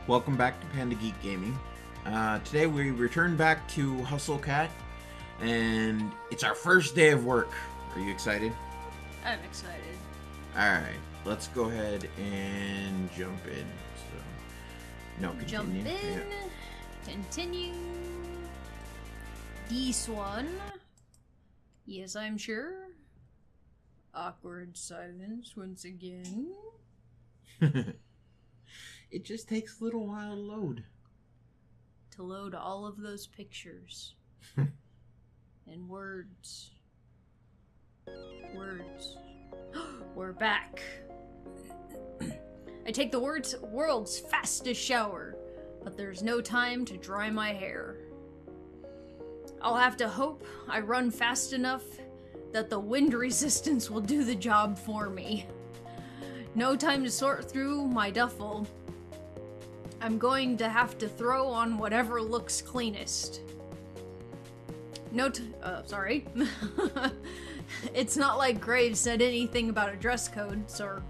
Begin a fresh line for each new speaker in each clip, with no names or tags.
Welcome back to Panda Geek Gaming. Today we return back to Hustle Cat, and it's our first day of work. Are you excited?
I'm excited.
Alright, let's go ahead and jump in. Continue.
Jump in.
Yeah.
Continue. This one. Yes, I'm sure. Awkward silence once again.
It just takes a little while to load.
To load all of those pictures. And words. Words. We're back. I take the world's fastest shower, but there's no time to dry my hair. I'll have to hope I run fast enough that the wind resistance will do the job for me. No time to sort through my duffel. I'm going to have to throw on whatever looks cleanest. Sorry. It's not like Graves said anything about a dress code, so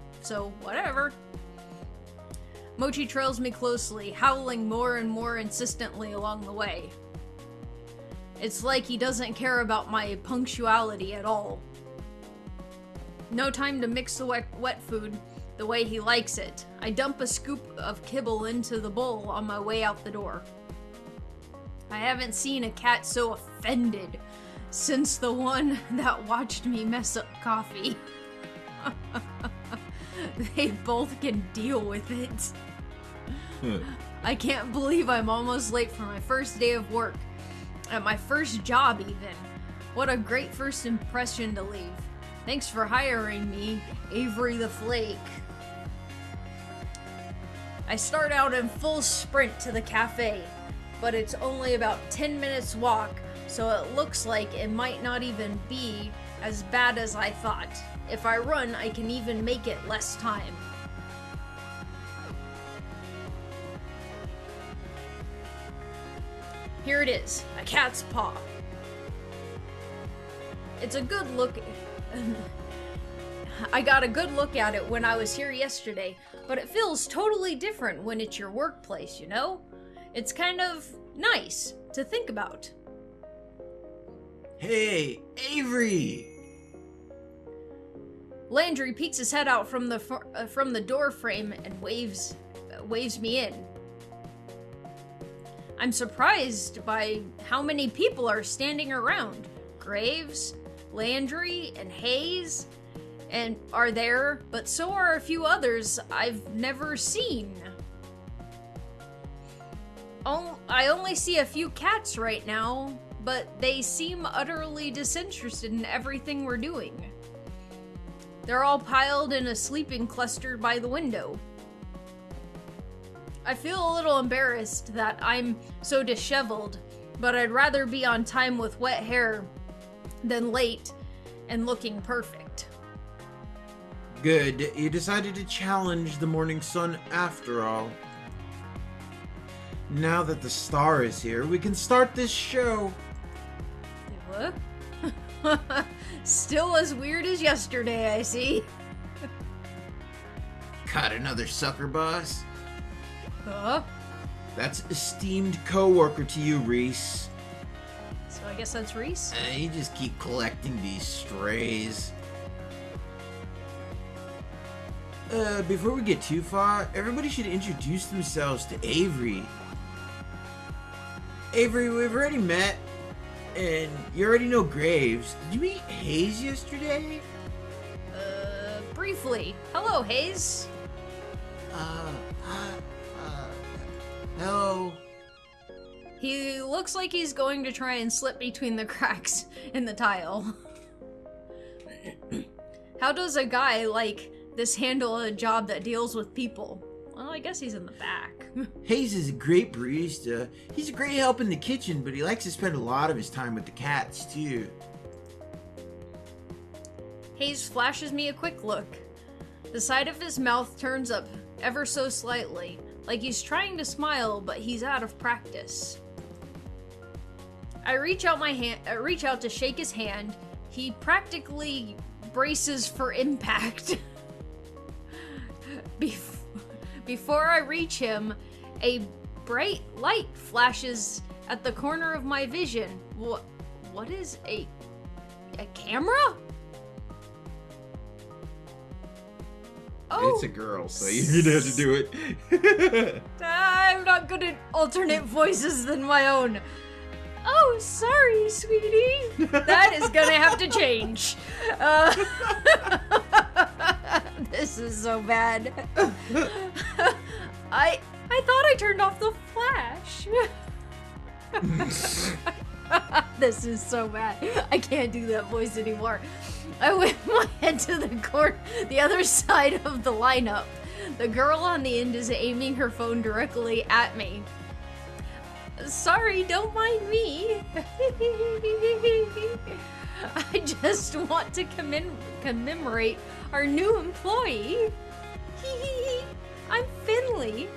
whatever. Mochi trails me closely, howling more and more insistently along the way. It's like he doesn't care about my punctuality at all. No time to mix the wet food the way he likes it. I dump a scoop of kibble into the bowl on my way out the door. I haven't seen a cat so offended since the one that watched me mess up coffee. They both can deal with it. I can't believe I'm almost late for my first day of work. At my first job, even. What a great first impression to leave. Thanks for hiring me, Avery the Flake. I start out in full sprint to the cafe, but it's only about 10 minutes walk, so it looks like it might not even be as bad as I thought. If I run, I can even make it less time. Here it is, a cat's paw. It's a good look. I got a good look at it when I was here yesterday, but it feels totally different when it's your workplace, you know? It's kind of nice to think about.
Hey, Avery!
Landry peeks his head out from the door frame and waves me in. I'm surprised by how many people are standing around. Graves, Landry, and Hayes and are there, but so are a few others I've never seen. I only see a few cats right now, but they seem utterly disinterested in everything we're doing. They're all piled in a sleeping cluster by the window. I feel a little embarrassed that I'm so disheveled, but I'd rather be on time with wet hair than late and looking perfect.
Good, you decided to challenge the morning sun after all. Now that the star is here, we can start this show.
What? Still as weird as yesterday, I see.
Caught another sucker, boss?
Huh?
That's esteemed co-worker to you, Reese.
So I guess that's Reese?
You just keep collecting these strays. Before we get too far, everybody should introduce themselves to Avery. Avery, we've already met, and you already know Graves. Did you meet Hayes yesterday?
Briefly. Hello, Hayes.
Hello.
He looks like he's going to try and slip between the cracks in the tile. How does a guy like this handle a job that deals with people? Well, I guess he's in the back.
Hayes is a great barista. He's a great help in the kitchen, but he likes to spend a lot of his time with the cats, too.
Hayes flashes me a quick look. The side of his mouth turns up ever so slightly, like he's trying to smile, but he's out of practice. I reach out to shake his hand. He practically braces for impact. Before I reach him, A bright light flashes at the corner of my vision. What is a camera? Oh,
it's a girl, so you're gonna have to do it.
I'm not good at alternate voices than my own. Oh, sorry, sweetie. That is gonna have to change. This is so bad. I thought I turned off the flash. This is so bad. I can't do that voice anymore. I whip my head to the other side of the lineup. The girl on the end is aiming her phone directly at me. Sorry, don't mind me. I just want to commemorate our new employee. I'm Finley.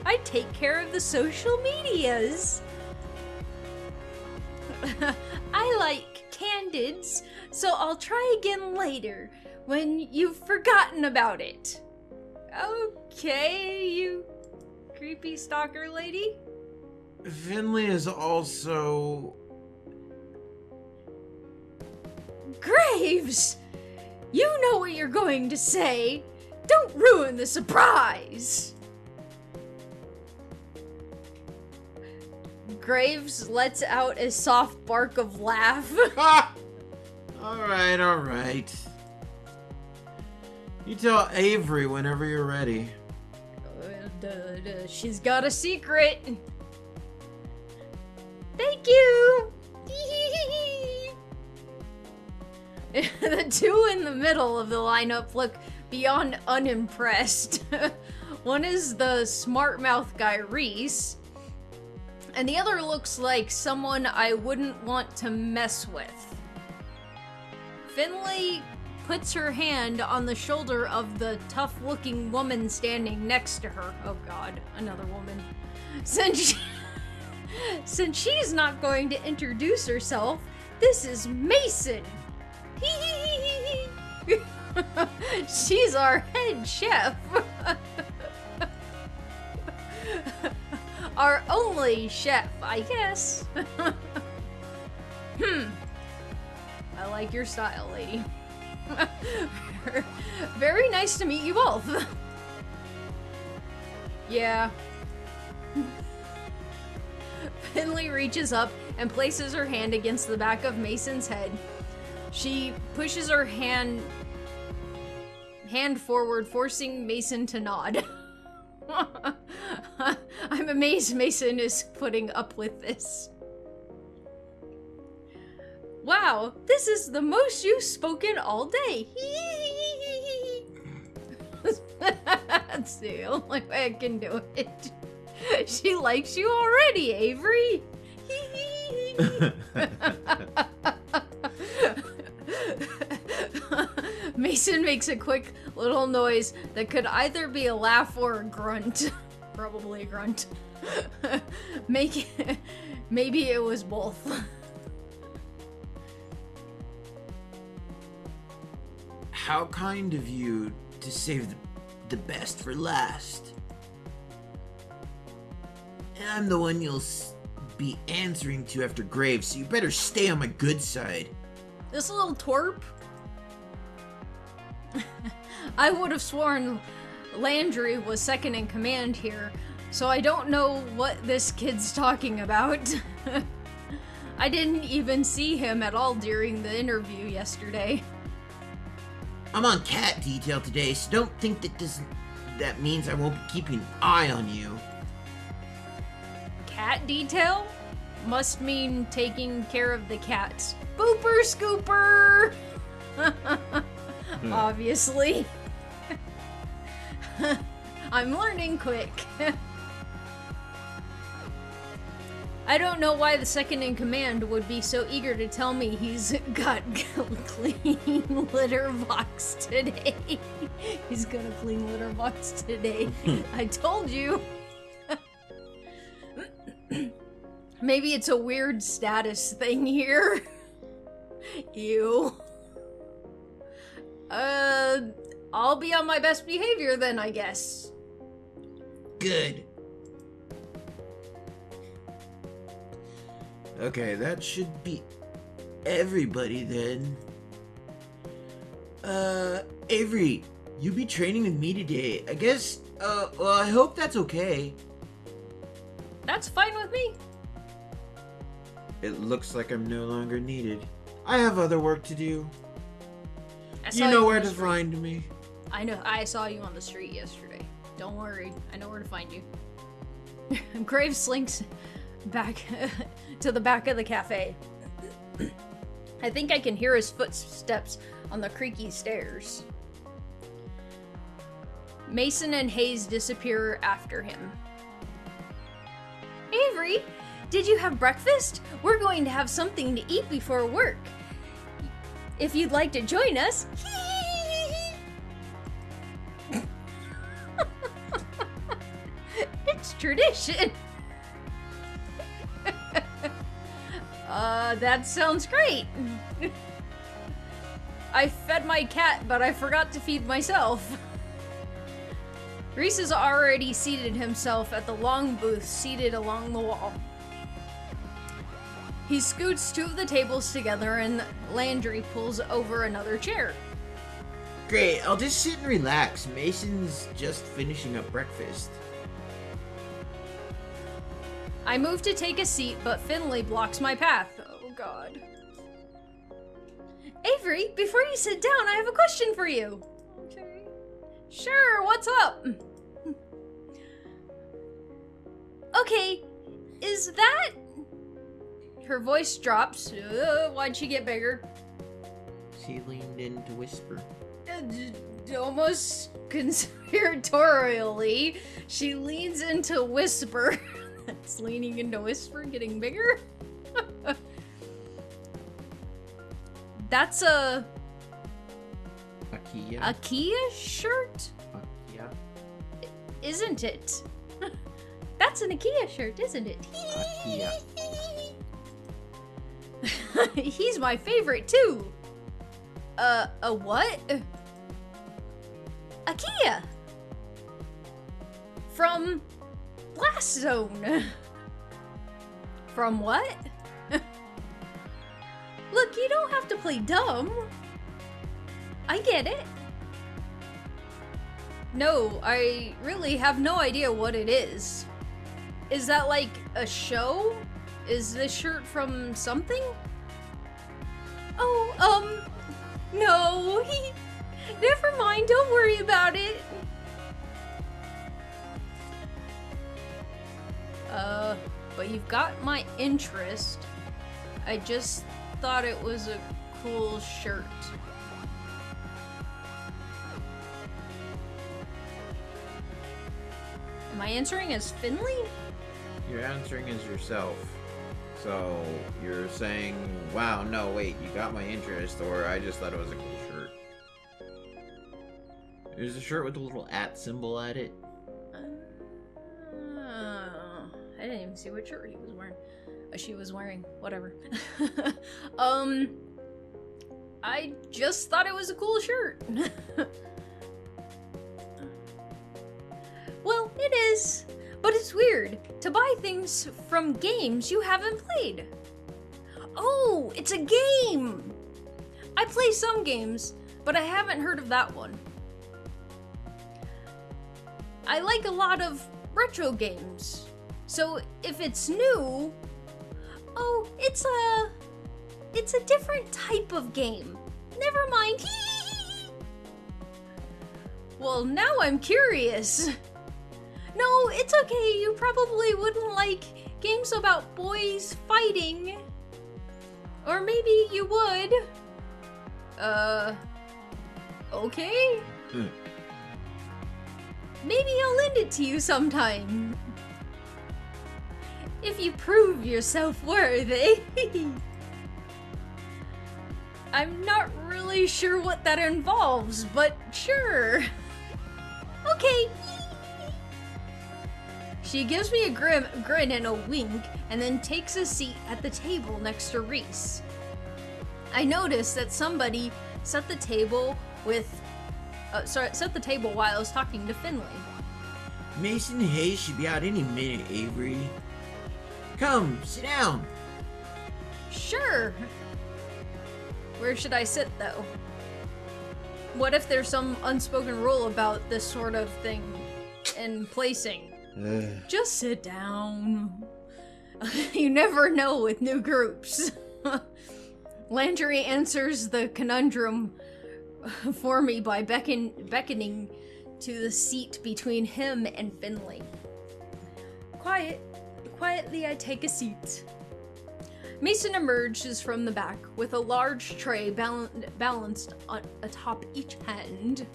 I take care of the social medias. I like candids, so I'll try again later when you've forgotten about it. Okay, you creepy stalker lady.
Finley is also...
Graves! You know what you're going to say. Don't ruin the surprise. Graves lets out a soft bark of laugh.
Alright. You tell Avery whenever you're ready.
She's got a secret. Thank you. The two in the middle of the lineup look beyond unimpressed. One is the smart mouth guy, Reese, and the other looks like someone I wouldn't want to mess with. Finley puts her hand on the shoulder of the tough-looking woman standing next to her. Oh god, another woman. Since she's not going to introduce herself, this is Mason. She's our head chef. Our only chef, I guess. I like your style, lady. Very nice to meet you both. Yeah. Finley reaches up and places her hand against the back of Mason's head. She pushes her hand forward, forcing Mason to nod. I'm amazed Mason is putting up with this. Wow, this is the most you've spoken all day. That's the only way I can do it. She likes you already, Avery. Mason makes a quick little noise that could either be a laugh or a grunt. Probably a grunt. Maybe it was both.
How kind of you to save the best for last. And I'm the one you'll be answering to after Graves, so you better stay on my good side.
This little twerp? I would have sworn Landry was second in command here, so I don't know what this kid's talking about. I didn't even see him at all during the interview yesterday.
I'm on cat detail today, so don't think that means I won't be keeping an eye on you.
Cat detail? Must mean taking care of the cats. Booper scooper! Obviously. I'm learning quick. I don't know why the second in command would be so eager to tell me he's got clean litter box today. He's gonna clean litter box today. I told you. Maybe it's a weird status thing here. Ew. I'll be on my best behavior then, I guess.
Good. Okay, that should be everybody then. Avery, you be training with me today. I guess, well, I hope that's okay.
That's fine with me.
It looks like I'm no longer needed. I have other work to do.
You
know where to find me.
I know. I saw you on the street yesterday. Don't worry. I know where to find you. Graves slinks back to the back of the cafe. I think I can hear his footsteps on the creaky stairs. Mason and Hayes disappear after him. Avery, did you have breakfast? We're going to have something to eat before work. If you'd like to join us. It's tradition. That sounds great. I fed my cat, but I forgot to feed myself. Reese has already seated himself at the long booth seated along the wall. He scoots two of the tables together and Landry pulls over another chair.
Great, I'll just sit and relax. Mason's just finishing up breakfast.
I move to take a seat, but Finley blocks my path. Oh god. Avery, before you sit down, I have a question for you. Okay. Sure, what's up? Okay, is that... Her voice drops. Why'd she get bigger?
She leaned in to whisper.
Almost conspiratorially, she leans into whisper. That's leaning into whisper, getting bigger? That's a Kia shirt?
Yeah.
Isn't it? That's an IKEA shirt, isn't it?
Kia.
He's my favorite too. A what? IKEA. From Blast Zone. From what? Look, you don't have to play dumb. I get it. No, I really have no idea what it is. Is that like a show? Is this shirt from something? Oh, no. Never mind, don't worry about it. But you've got my interest. I just thought it was a cool shirt. Am I answering as Finley?
You're answering as yourself. So, you're saying, wow, no, wait, you got my interest, or I just thought it was a cool shirt. There's a shirt with a little @ symbol at it.
I didn't even see what shirt he was wearing. She was wearing. Whatever. I just thought it was a cool shirt. Well, it is. But it's weird to buy things from games you haven't played. Oh, it's a game! I play some games, but I haven't heard of that one. I like a lot of retro games. So if it's new, oh, it's a different type of game. Never mind. Well, now I'm curious. No, it's okay. You probably wouldn't like games about boys fighting. Or maybe you would. Okay. Maybe I'll lend it to you sometime. If you prove yourself worthy. I'm not really sure what that involves, but sure. Okay. She gives me a grin and a wink, and then takes a seat at the table next to Reese. I notice that somebody set the table while I was talking to Finley.
Mason Hayes should be out any minute, Avery. Come, sit down.
Sure. Where should I sit, though? What if there's some unspoken rule about this sort of thing and placing? Just sit down. You never know with new groups. Landry answers the conundrum for me by beckoning to the seat between him and Finley. Quietly I take a seat. Mason emerges from the back with a large tray balanced atop each hand.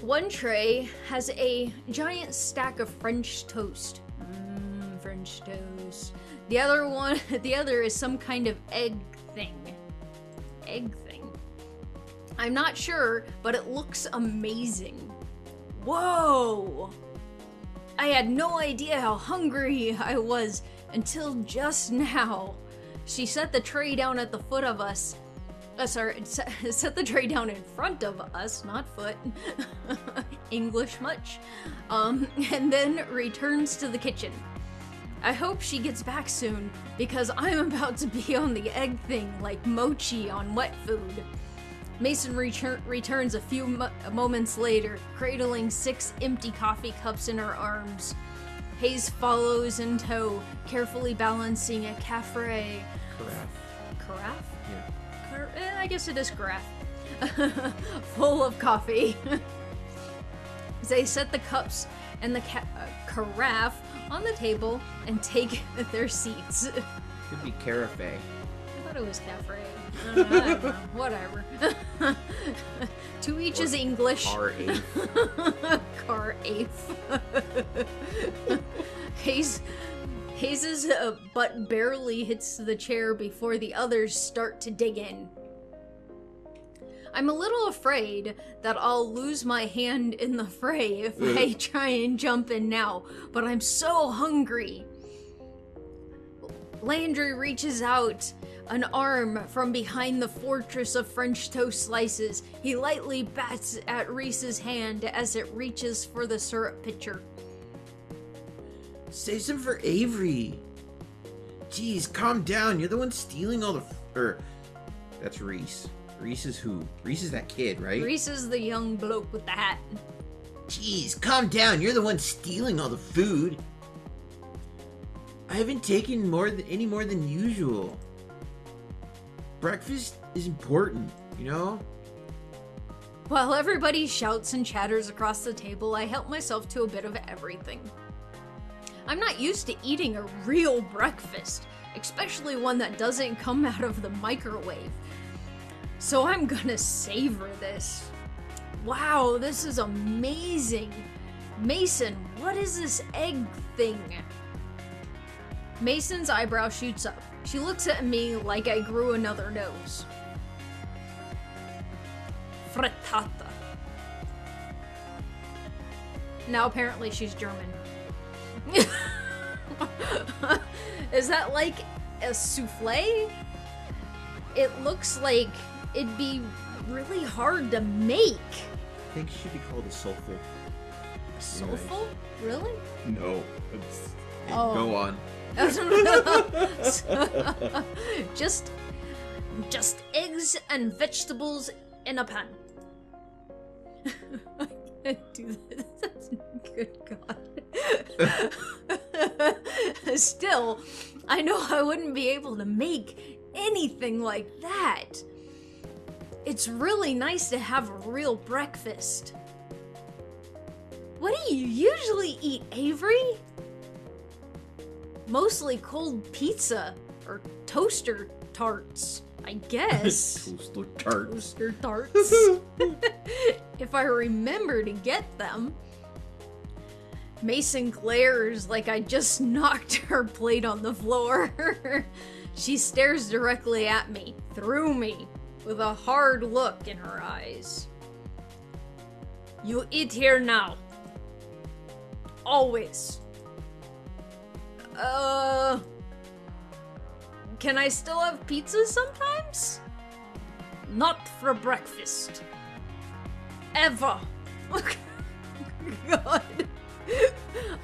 One tray has a giant stack of French toast. French toast. The other is some kind of egg thing. I'm not sure, but it looks amazing. Whoa! I had no idea how hungry I was until just now. She set the tray down at the foot of us. Set the tray down in front of us, not foot. English much. And then returns to the kitchen. I hope she gets back soon, because I'm about to be on the egg thing like mochi on wet food. Mason returns a few moments later, cradling 6 empty coffee cups in her arms. Hayes follows in tow, carefully balancing a carafe. Carafe?
Yeah.
I guess it is carafe. Full of coffee. They set the cups and the carafe on the table and take their seats.
Could be carafe.
I thought it was cafe. I don't know, whatever. To each is English. Carafe. Hayes's butt barely hits the chair before the others start to dig in. I'm a little afraid that I'll lose my hand in the fray if I try and jump in now, but I'm so hungry. Landry reaches out an arm from behind the fortress of French toast slices. He lightly bats at Reese's hand as it reaches for the syrup pitcher.
Save some for Avery. Jeez, calm down. You're the one stealing all the... That's Reese. Reese is who? Reese is that kid, right?
Reese is the young bloke with the hat.
Jeez, calm down. You're the one stealing all the food. I haven't taken any more than usual. Breakfast is important, you know?
While everybody shouts and chatters across the table, I help myself to a bit of everything. I'm not used to eating a real breakfast, especially one that doesn't come out of the microwave. So I'm gonna savor this. Wow, this is amazing. Mason, what is this egg thing? Mason's eyebrow shoots up. She looks at me like I grew another nose. Frittata. Now apparently she's German. Is that like a souffle? It looks like it'd be really hard to make.
I think it should be called a soulful.
Soulful? Really?
No.
Oh.
Go on.
just eggs and vegetables in a pan. I can't do this. Good God. Still, I know I wouldn't be able to make anything like that. It's really nice to have a real breakfast. What do you usually eat, Avery? Mostly cold pizza or toaster tarts, I guess.
Toaster tarts.
Toaster tarts. If I remember to get them. Mason glares like I just knocked her plate on the floor. She stares directly at me, through me, with a hard look in her eyes. You eat here now. Always. Can I still have pizza sometimes? Not for breakfast. Ever. God.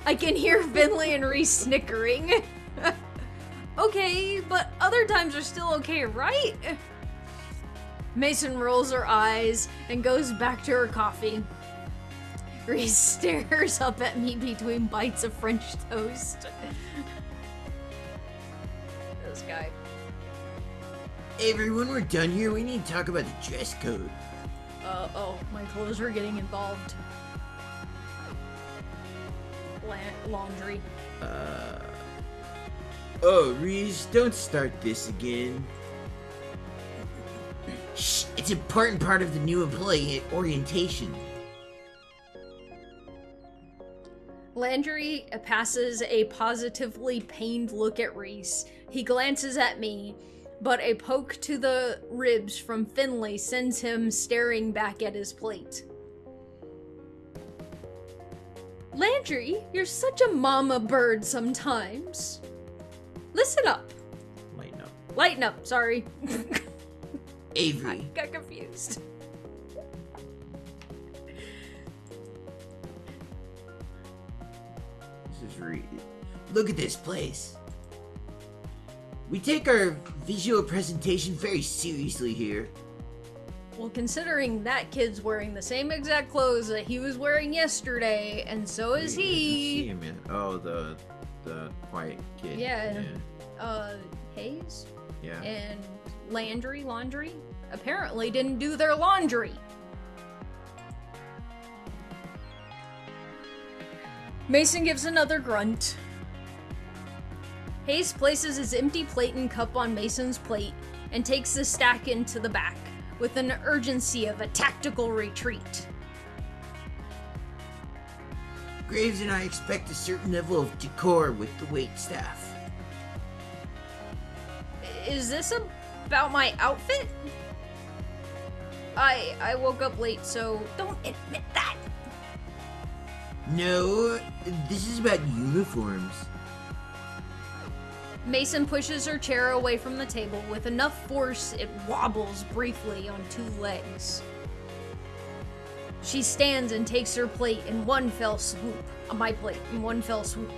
I can hear Finley and Reese snickering. Okay, but other times are still okay, right? Mason rolls her eyes and goes back to her coffee. Reese stares up at me between bites of French toast. This guy.
Avery, when we're done here, we need to talk about the dress code.
Oh, my clothes are getting involved. Laundry.
Oh, Reese, don't start this again. Shh, it's an important part of the new employee orientation.
Landry passes a positively pained look at Reese. He glances at me, but a poke to the ribs from Finley sends him staring back at his plate. Landry, you're such a mama bird sometimes. Listen up.
Lighten up.
Lighten up, sorry.
Avery.
I got confused.
This is Look at this place. We take our visual presentation very seriously here.
Well, considering that kid's wearing the same exact clothes that he was wearing yesterday, and so is
Wait,
he.
see him yet? Oh, the white kid.
Yeah. Hayes?
Yeah.
And Laundry, apparently didn't do their laundry. Mason gives another grunt. Hayes places his empty plate and cup on Mason's plate and takes the stack into the back with an urgency of a tactical retreat.
Graves and I expect a certain level of decor with the wait staff.
Is this about my outfit? I woke up late, so don't admit that.
No, this is about uniforms.
Mason pushes her chair away from the table with enough force it wobbles briefly on two legs. She stands and takes her plate in one fell swoop. My plate in one fell swoop.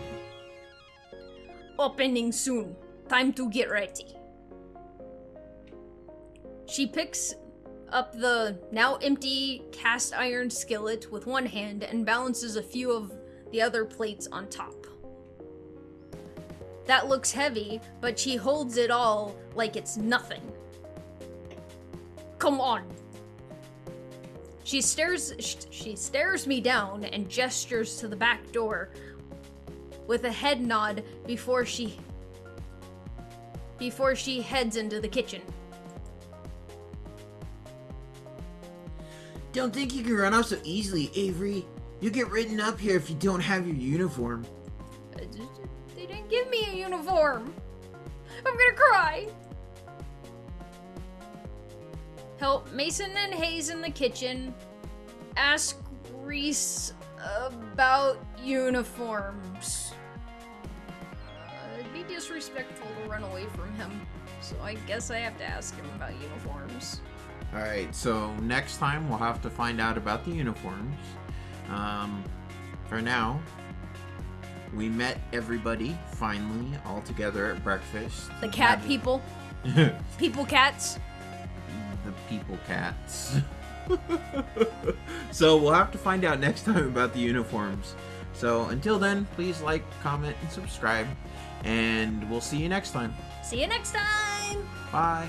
Opening soon. Time to get ready. She picks up the now empty cast iron skillet with one hand and balances a few of the other plates on top. That looks heavy, but she holds it all like it's nothing. Come on. She stares me down and gestures to the back door with a head nod before she heads into the kitchen.
Don't think you can run off so easily, Avery. You'll get written up here if you don't have your uniform.
They didn't give me a uniform. I'm gonna cry. Help Mason and Hayes in the kitchen. Ask Reese about uniforms. It'd be disrespectful to run away from him, so I guess I have to ask him about uniforms.
Alright, so next time we'll have to find out about the uniforms. For now, we met everybody finally all together at breakfast.
The cat people. People cats.
The people cats. So we'll have to find out next time about the uniforms. So until then, please like, comment, and subscribe. And we'll see you next time.
See you next time.
Bye.